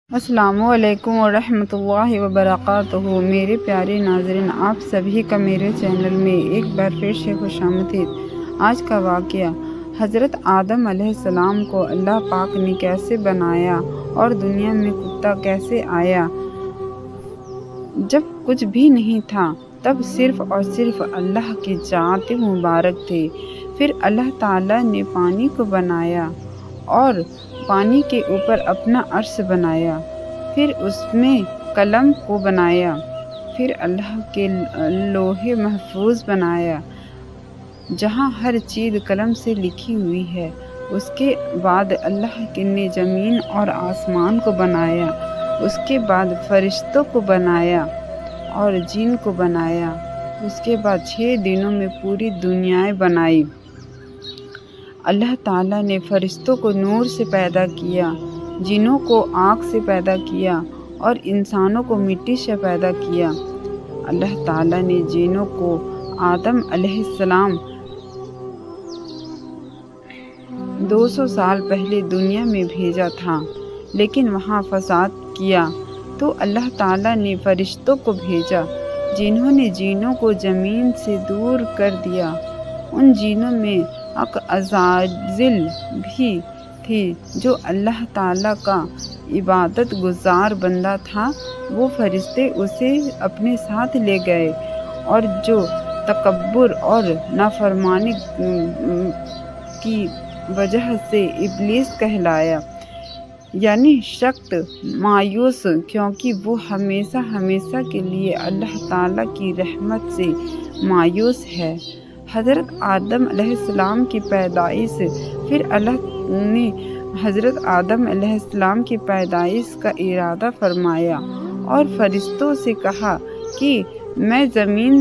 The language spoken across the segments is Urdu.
السلام علیکم ورحمۃ اللہ وبرکاتہ۔ میرے پیارے ناظرین، آپ سبھی کا میرے چینل میں ایک بار پھر سے خوش آمدید۔ آج کا واقعہ حضرت آدم علیہ السلام کو اللہ پاک نے کیسے بنایا اور دنیا میں کتا کیسے آیا۔ جب کچھ بھی نہیں تھا تب صرف اور صرف اللہ کی ذات مبارک تھی۔ پھر اللہ تعالیٰ نے پانی کو بنایا اور پانی کے اوپر اپنا عرش بنایا، پھر اس میں قلم کو بنایا، پھر اللہ کے لوح محفوظ بنایا جہاں ہر چیز قلم سے لکھی ہوئی ہے۔ اس کے بعد اللہ نے زمین اور آسمان کو بنایا، اس کے بعد فرشتوں کو بنایا اور جن کو بنایا۔ اس کے بعد 6 دنوں میں پوری دنیا بنائی۔ اللہ تعالیٰ نے فرشتوں کو نور سے پیدا کیا، جنوں کو آگ سے پیدا کیا اور انسانوں کو مٹی سے پیدا کیا۔ اللہ تعالیٰ نے جنوں کو آدم علیہ السلام 200 سال پہلے دنیا میں بھیجا تھا، لیکن وہاں فساد کیا تو اللہ تعالیٰ نے فرشتوں کو بھیجا، جنہوں نے جنوں کو زمین سے دور کر دیا۔ ان جنوں میں عزازیل بھی تھی جو اللہ تعالیٰ کا عبادت گزار بندہ تھا۔ وہ فرشتے اسے اپنے ساتھ لے گئے اور جو تکبر اور نافرمانی کی وجہ سے ابلیس کہلایا، یعنی سخت مایوس، کیونکہ وہ ہمیشہ ہمیشہ کے لیے اللہ تعالیٰ کی رحمت سے مایوس ہے۔ حضرت آدم علیہ السلام کی پیدائش۔ پھر اللہ نے حضرت آدم علیہ السلام کی پیدائش کا ارادہ فرمایا اور فرشتوں سے کہا کہ میں زمین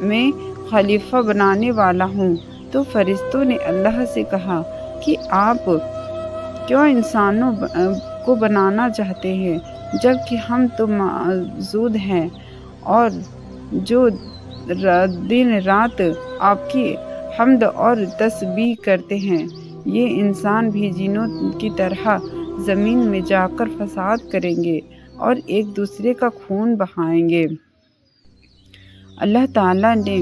میں خلیفہ بنانے والا ہوں۔ تو فرشتوں نے اللہ سے کہا کہ آپ کیوں انسانوں کو بنانا چاہتے ہیں جبکہ ہم تو موجود ہیں اور جو دن رات آپ کی حمد اور تسبیح کرتے ہیں۔ یہ انسان بھی جنوں کی طرح زمین میں جا کر فساد کریں گے اور ایک دوسرے کا خون بہائیں گے۔ اللہ تعالیٰ نے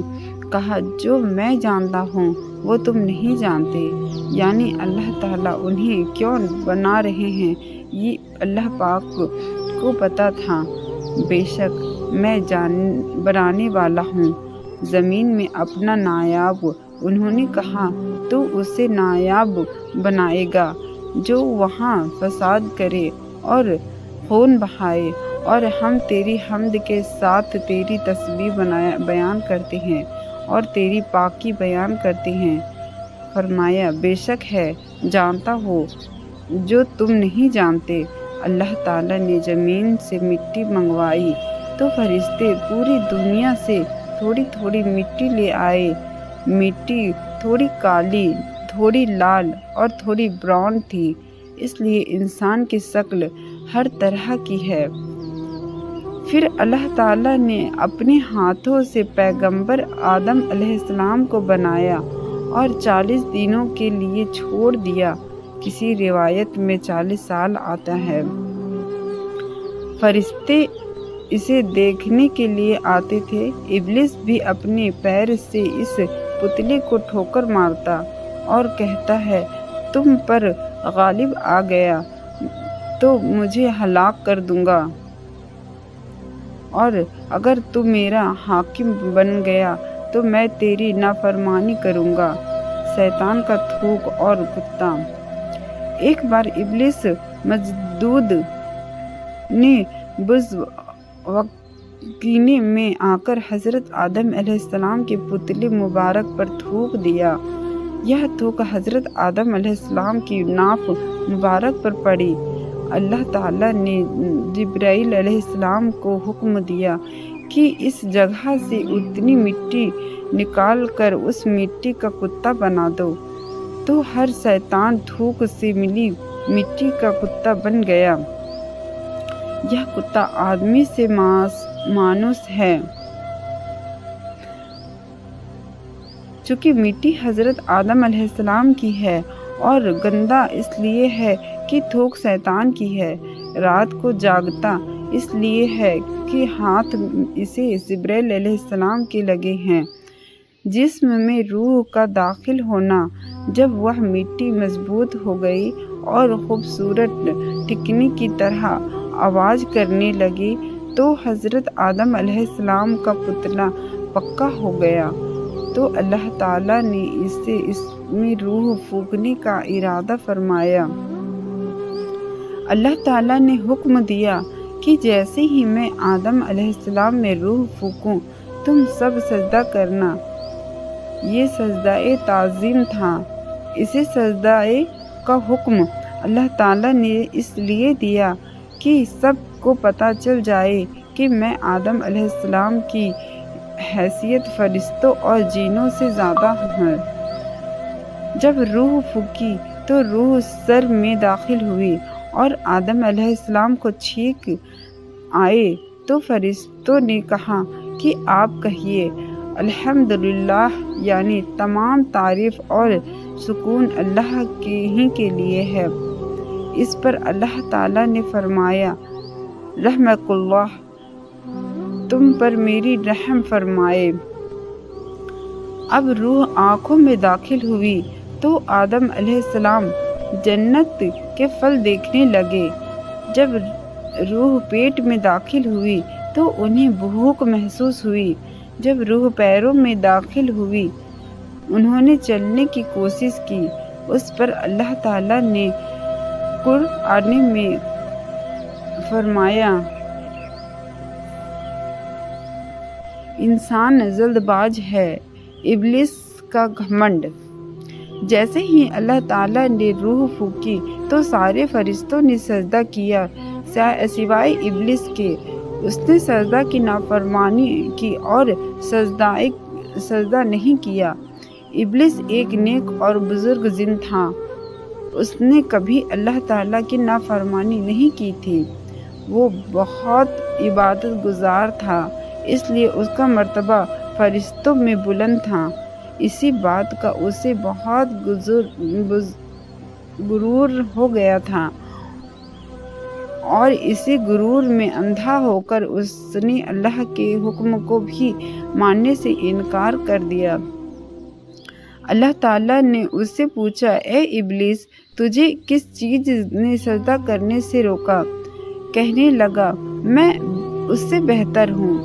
کہا جو میں جانتا ہوں وہ تم نہیں جانتے، یعنی اللہ تعالیٰ انہیں کیوں بنا رہے ہیں یہ اللہ پاک کو پتہ تھا۔ بے شک میں بنانے والا ہوں زمین میں اپنا نائب۔ انہوں نے کہا تو اسے نائب بنائے گا جو وہاں فساد کرے اور خون بہائے، اور ہم تیری حمد کے ساتھ تیری تسبیح بیان کرتے ہیں اور تیری پاکی بیان کرتے ہیں۔ فرمایا بے شک ہے جانتا ہو جو تم نہیں جانتے۔ اللہ تعالیٰ نے زمین سے مٹی منگوائی تو فرشتے پوری دنیا سے تھوڑی تھوڑی مٹی لے آئے۔ مٹی تھوڑی کالی، تھوڑی لال اور تھوڑی براؤن تھی، اس لیے انسان کی شکل ہر طرح کی ہے۔ پھر اللہ تعالیٰ نے اپنے ہاتھوں سے پیغمبر آدم علیہ السلام کو بنایا اور 40 دنوں کے لیے چھوڑ دیا۔ کسی روایت میں 40 سال آتا ہے۔ فرشتے اسے دیکھنے کے لیے آتے تھے۔ ابلیس بھی اپنے پیر سے اس پتلے کو ٹھوکر مارتا اور کہتا ہے تم پر غالب آ گیا تو مجھے ہلاک کر دوں گا، اور اگر تو میرا حاکم بن گیا تو میں تیری نافرمانی کروں گا۔ شیطان کا تھوک اور کتا۔ ایک بار ابلیس مجدود نے بزوقینے میں آ کر حضرت آدم علیہ السلام کے پتلے مبارک پر تھوک دیا۔ یہ تھوک حضرت آدم علیہ السلام کی ناف مبارک پر پڑی۔ اللہ تعالیٰ نے جبرائیل علیہ السلام کو حکم دیا کہ اس جگہ سے اتنی مٹی نکال کر اس مٹی کا کتا بنا دو، تو ہر شیطان تھوک سے ملی مٹی کا کتا بن گیا۔ یہ کتا آدمی سے مانوس ہے۔ چونکہ مٹی حضرت آدم علیہ السلام کی ہے اور گندہ اس لیے ہے کہ تھوک شیطان کی ہے، رات کو جاگتا اس لیے ہے کہ ہاتھ اسے جبرائیل علیہ السلام کے لگے ہیں۔ جسم میں روح کا داخل ہونا، جب وہ مٹی مضبوط ہو گئی اور خوبصورت ٹکنی کی طرح آواز کرنے لگی تو حضرت آدم علیہ السلام کا پتلا پکا ہو گیا، تو اللہ تعالیٰ نے اس میں روح پھونکنے کا ارادہ فرمایا۔ اللہ تعالیٰ نے حکم دیا کہ جیسے ہی میں آدم علیہ السلام میں روح پھونکوں تم سب سجدہ کرنا۔ یہ سجدہ تعظیم تھا۔ اسے سجدہ کا حکم اللہ تعالیٰ نے اس لیے دیا کہ سب کو پتہ چل جائے کہ میں آدم علیہ السلام کی حیثیت فرشتوں اور جنوں سے زیادہ ہوں۔ جب روح پھونکی تو روح سر میں داخل ہوئی اور آدم علیہ السلام کو چھینک آئے تو فرشتوں نے کہا کہ آپ کہیے الحمدللہ، یعنی تمام تعریف اور سکون اللہ ہی کے لیے ہے۔ اس پر اللہ تعالیٰ نے فرمایا رحمک اللہ، تم پر میری رحم فرمائے۔ اب روح آنکھوں میں داخل ہوئی تو آدم علیہ السلام جنت کے پھل دیکھنے لگے۔ جب روح پیٹ میں داخل ہوئی تو انہیں بھوک محسوس ہوئی۔ جب روح پیروں میں داخل ہوئی انہوں نے چلنے کی کوشش کی۔ اس پر اللہ تعالیٰ نے قرآن میں فرمایا انسان جلد باز ہے، ابلیس کا گھمنڈ۔ جیسے ہی اللہ تعالیٰ نے روح پھونکی تو سارے فرشتوں نے سجدہ کیا سوائے ابلیس کے۔ اس نے سجدہ کی نافرمانی کی اور سجدہ نہیں کیا۔ ابلیس ایک نیک اور بزرگ جن تھا، اس نے کبھی اللہ تعالیٰ کی نافرمانی نہیں کی تھی۔ وہ بہت عبادت گزار تھا، اس لیے اس کا مرتبہ فرشتوں میں بلند تھا۔ اسی بات کا اسے بہت غرور ہو گیا تھا اور اسی غرور میں اندھا ہو کر اس نے اللہ کے حکم کو بھی ماننے سے انکار کر دیا۔ اللہ تعالیٰ نے اس سے پوچھا اے ابلیس، تجھے کس چیز نے سجدہ کرنے سے روکا؟ کہنے لگا میں اس سے بہتر ہوں۔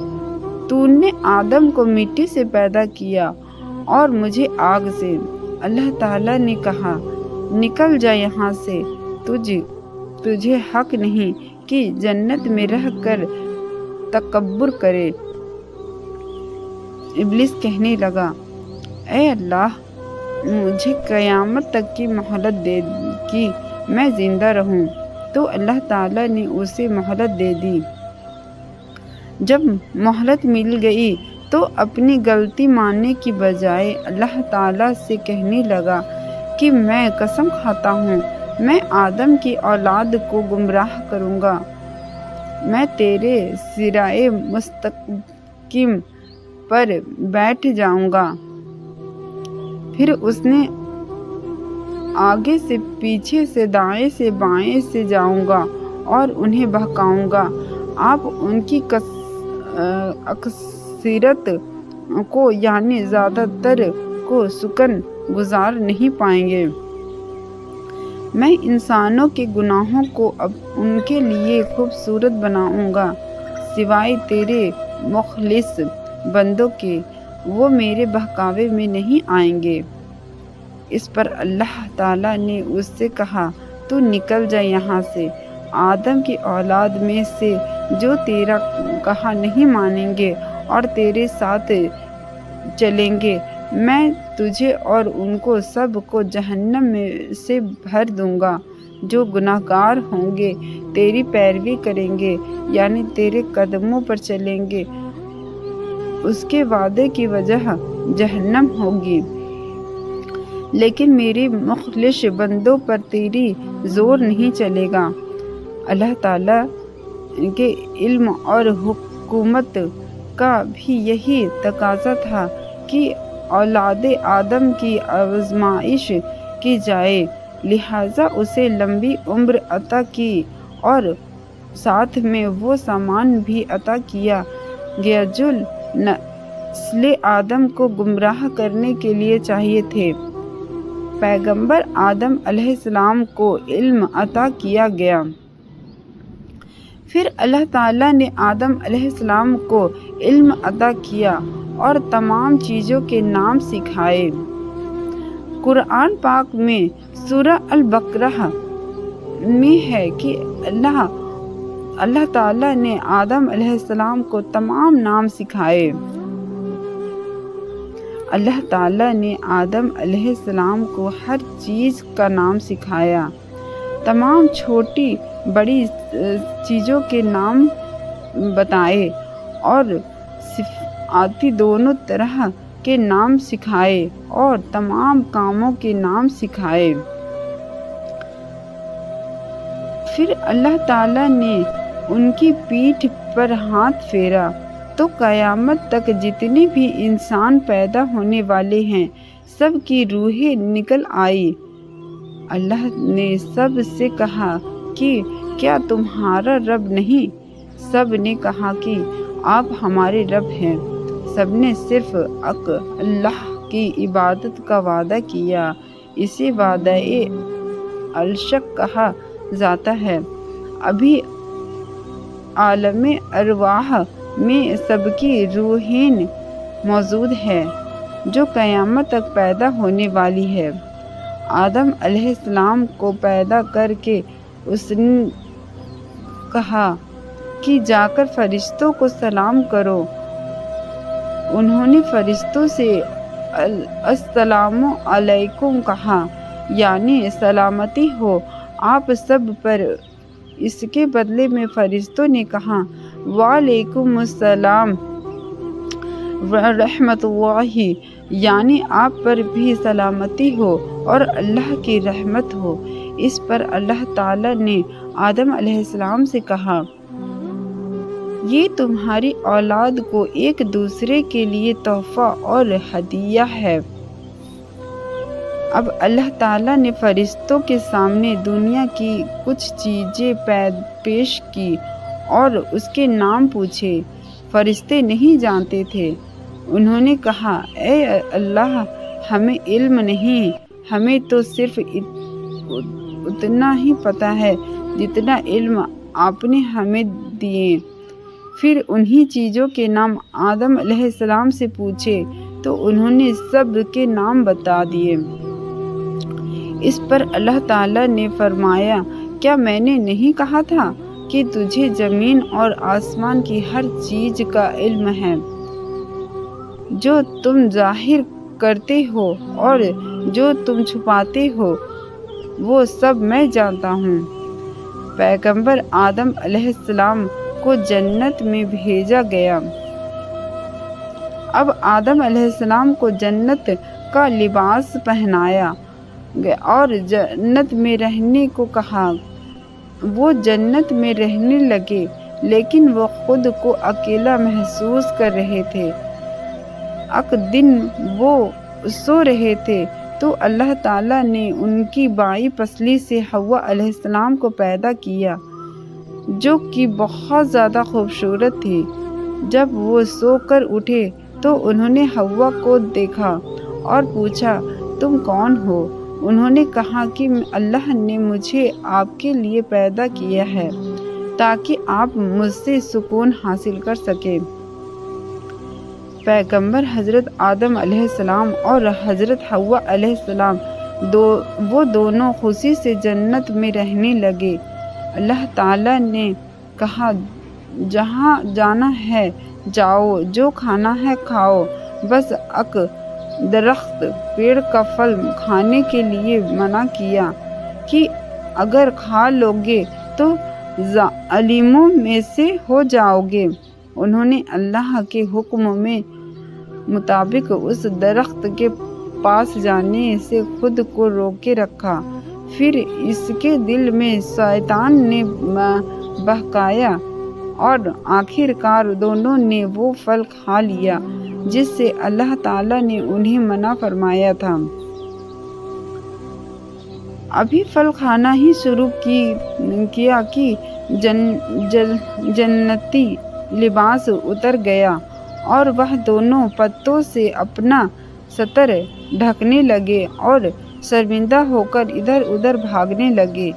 تو نے آدم کو مٹی سے پیدا کیا اور مجھے آگ سے۔ اللہ تعالیٰ نے کہا نکل جا یہاں سے، تجھے حق نہیں کہ جنت میں رہ کر تکبر کرے۔ ابلیس کہنے لگا اے اللہ، مجھے قیامت تک کی مہلت دے کہ میں زندہ رہوں۔ تو اللہ تعالیٰ نے اسے مہلت دے دی۔ جب مہلت مل گئی تو اپنی غلطی ماننے کی بجائے اللہ تعالیٰ سے کہنے لگا کہ میں قسم کھاتا ہوں میں آدم کی اولاد کو گمراہ کروں گا، میں تیرے صراط مستقیم پر بیٹھ جاؤں گا۔ پھر اس نے آگے سے پیچھے سے دائیں سے بائیں سے جاؤں گا اور انہیں بہکاؤں گا، آپ ان کی اکثریت کو یعنی زیادہ تر کو سکن گزار نہیں پائیں گے۔ میں انسانوں کے گناہوں کو اب ان کے لیے خوبصورت بناؤں گا سوائے تیرے مخلص بندوں کے، وہ میرے بہکاوے میں نہیں آئیں گے۔ اس پر اللہ تعالیٰ نے اس سے کہا تو نکل جا یہاں سے، آدم کی اولاد میں سے جو تیرا کہا نہیں مانیں گے اور تیرے ساتھ چلیں گے، میں تجھے اور ان کو سب کو جہنم میں سے بھر دوں گا۔ جو گناہ گار ہوں گے تیری پیروی کریں گے یعنی تیرے قدموں پر چلیں گے، اس کے وعدے کی وجہ جہنم ہوگی، لیکن میری مخلص بندوں پر تیری زور نہیں چلے گا۔ اللہ تعالیٰ کے علم اور حکمت کا بھی یہی تقاضا تھا کہ اولاد آدم کی آزمائش کی جائے، لہٰذا اسے لمبی عمر عطا کی اور ساتھ میں وہ سامان بھی عطا کیا گیا جو نسل آدم کو گمراہ کرنے کے لیے چاہیے تھے۔ پیغمبر آدم علیہ السلام کو علم عطا کیا گیا۔ پھر اللہ تعالیٰ نے آدم علیہ السلام کو علم عطا کیا اور تمام چیزوں کے نام سکھائے۔ قرآن پاک میں سورہ البقرہ میں ہے کہ اللہ تعالیٰ نے آدم علیہ السلام کو تمام نام سکھائے۔ اللہ تعالیٰ نے آدم علیہ السلام کو ہر چیز کا نام سکھایا، تمام چھوٹی بڑی چیزوں کے نام بتائے اور صفاتی دونوں طرح کے نام سکھائے اور تمام کاموں کے نام سکھائے۔ پھر اللہ تعالیٰ نے ان کی پیٹھ پر ہاتھ پھیرا تو قیامت تک جتنے بھی انسان پیدا ہونے والے ہیں سب کی روحیں نکل آئی۔ اللہ نے سب سے کہا کہ کیا تمہارا رب نہیں؟ سب نے کہا کہ آپ ہمارے رب ہیں۔ سب نے صرف اللہ کی عبادت کا وعدہ کیا۔ اسے وعدہ الشق کہا جاتا ہے۔ ابھی عالم ارواح میں سب کی روحیں موجود ہے جو قیامت تک پیدا ہونے والی ہے۔ آدم علیہ السلام کو پیدا کر کے اس نے کہا کہ جا کر فرشتوں کو سلام کرو۔ انہوں نے فرشتوں سے السلام علیکم کہا، یعنی سلامتی ہو آپ سب پر۔ اس کے بدلے میں فرشتوں نے کہا وعلیکم السلام ورحمۃ اللہ، یعنی آپ پر بھی سلامتی ہو اور اللہ کی رحمت ہو۔ اس پر اللہ تعالیٰ نے آدم علیہ السلام سے کہا یہ تمہاری اولاد کو ایک دوسرے کے لیے تحفہ اور ہدیہ ہے۔ اب اللہ تعالیٰ نے فرشتوں کے سامنے دنیا کی کچھ چیزیں پیش کی اور اس کے نام پوچھے۔ فرشتے نہیں جانتے تھے۔ انہوں نے کہا اے اللہ، ہمیں علم نہیں، ہمیں تو صرف اتنا ہی پتہ ہے جتنا علم آپ نے ہمیں دیے۔ پھر انہی چیزوں کے نام آدم علیہ السلام سے پوچھے تو انہوں نے سب کے نام بتا دیے۔ اس پر اللہ تعالیٰ نے فرمایا کیا میں نے نہیں کہا تھا کہ تجھے زمین اور آسمان کی ہر چیز کا علم ہے؟ جو تم ظاہر کرتے ہو اور جو تم چھپاتے ہو وہ سب میں جانتا ہوں۔ پیغمبر آدم علیہ السلام کو جنت میں بھیجا گیا۔ اب آدم علیہ السلام کو جنت کا لباس پہنایا گیا اور جنت میں رہنے کو کہا۔ وہ جنت میں رہنے لگے لیکن وہ خود کو اکیلا محسوس کر رہے تھے۔ ایک دن وہ سو رہے تھے تو اللہ تعالیٰ نے ان کی بائیں پسلی سے حوا علیہ السلام کو پیدا کیا جو کہ بہت زیادہ خوبصورت تھی۔ جب وہ سو کر اٹھے تو انہوں نے حوا کو دیکھا اور پوچھا تم کون ہو؟ انہوں نے کہا کہ اللہ نے مجھے آپ کے لیے پیدا کیا ہے تاکہ آپ مجھ سے سکون حاصل کر سکیں۔ پیغمبر حضرت آدم علیہ السلام اور حضرت حوا علیہ السلام وہ دونوں خوشی سے جنت میں رہنے لگے۔ اللہ تعالیٰ نے کہا جہاں جانا ہے جاؤ، جو کھانا ہے کھاؤ، بس ایک درخت پیڑ کا پھل کھانے کے لیے منع کیا کہ اگر کھا لوگے تو ظالموں میں سے ہو جاؤ گے۔ انہوں نے اللہ کے حکم میں مطابق اس درخت کے پاس جانے سے خود کو روکے رکھا۔ پھر اس کے دل میں شیطان نے بہکایا اور آخر کار دونوں نے وہ پھل کھا لیا جس سے اللہ تعالیٰ نے انہیں منع فرمایا تھا۔ ابھی پھل کھانا ہی شروع کیا کہ جنتی لباس اتر گیا اور وہ دونوں پتوں سے اپنا سطر ڈھکنے لگے اور شرمندہ ہو کر ادھر ادھر بھاگنے لگے۔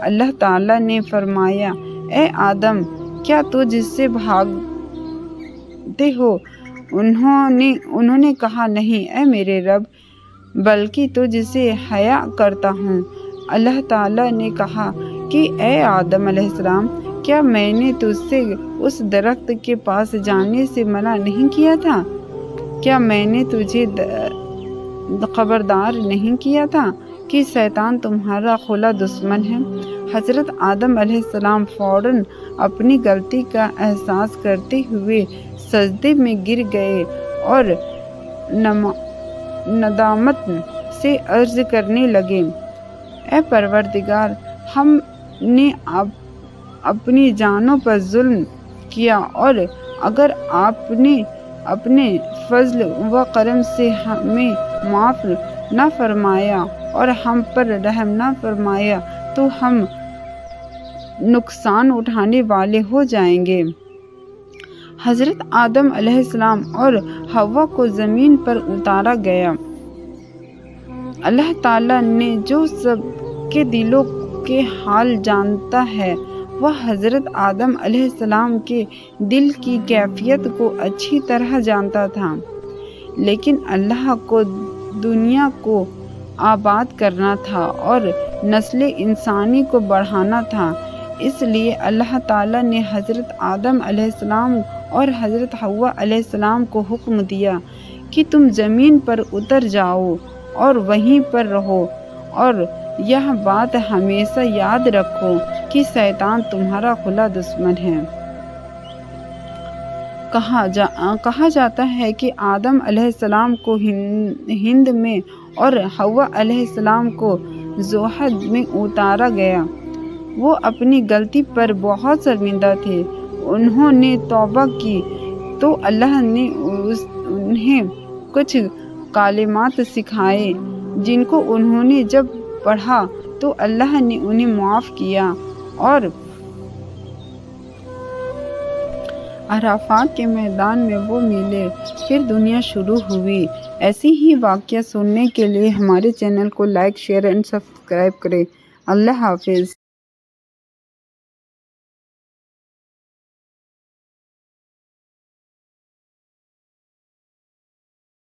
اللہ تعالیٰ نے فرمایا، اے آدم، کیا تو جس سے بھاگتے ہو؟ انہوں نے کہا، نہیں اے میرے رب، بلکہ تو جس سے حیا کرتا ہوں۔ اللہ تعالیٰ نے کہا کہ اے آدم علیہ السلام، کیا میں نے تجھ سے اس درخت کے پاس جانے سے منع نہیں کیا تھا؟ کیا میں نے تجھے خبردار نہیں کیا تھا کہ شیطان تمہارا کھلا دشمن ہے؟ حضرت آدم علیہ السلام فوراً اپنی غلطی کا احساس کرتے ہوئے سجدے میں گر گئے اور ندامت سے عرض کرنے لگے، اے پروردگار، ہم نے اپنی جانوں پر ظلم کیا، اور اگر آپ نے اپنے فضل و کرم سے ہمیں معاف نہ فرمایا اور ہم پر رحم نہ فرمایا تو ہم نقصان اٹھانے والے ہو جائیں گے۔ حضرت آدم علیہ السلام اور حوا کو زمین پر اتارا گیا۔ اللہ تعالیٰ نے جو سب کے دلوں کے حال جانتا ہے، وہ حضرت آدم علیہ السلام کے دل کی کیفیت کو اچھی طرح جانتا تھا، لیکن اللہ کو دنیا کو آباد کرنا تھا اور نسل انسانی کو بڑھانا تھا۔ اس لیے اللہ تعالیٰ نے حضرت آدم علیہ السلام اور حضرت حوا علیہ السلام کو حکم دیا کہ تم زمین پر اتر جاؤ اور وہیں پر رہو، اور یہ بات ہمیشہ یاد رکھو کہ شیطان تمہارا کھلا دشمن ہے۔ کہا جاتا ہے کہ آدم علیہ السلام کو ہند میں اور حوا علیہ السلام کو زحد میں اتارا گیا۔ وہ اپنی غلطی پر بہت شرمندہ تھے۔ انہوں نے توبہ کی تو اللہ نے انہیں کچھ کلمات سکھائے، جن کو انہوں نے جب پڑھا تو اللہ نے انہیں معاف کیا اور عرفات کے میدان میں وہ ملے۔ پھر دنیا شروع ہوئی۔ ایسی ہی واقعہ سننے کے لیے ہمارے چینل کو لائک، شیئر اینڈ سبسکرائب کریں۔ اللہ حافظ۔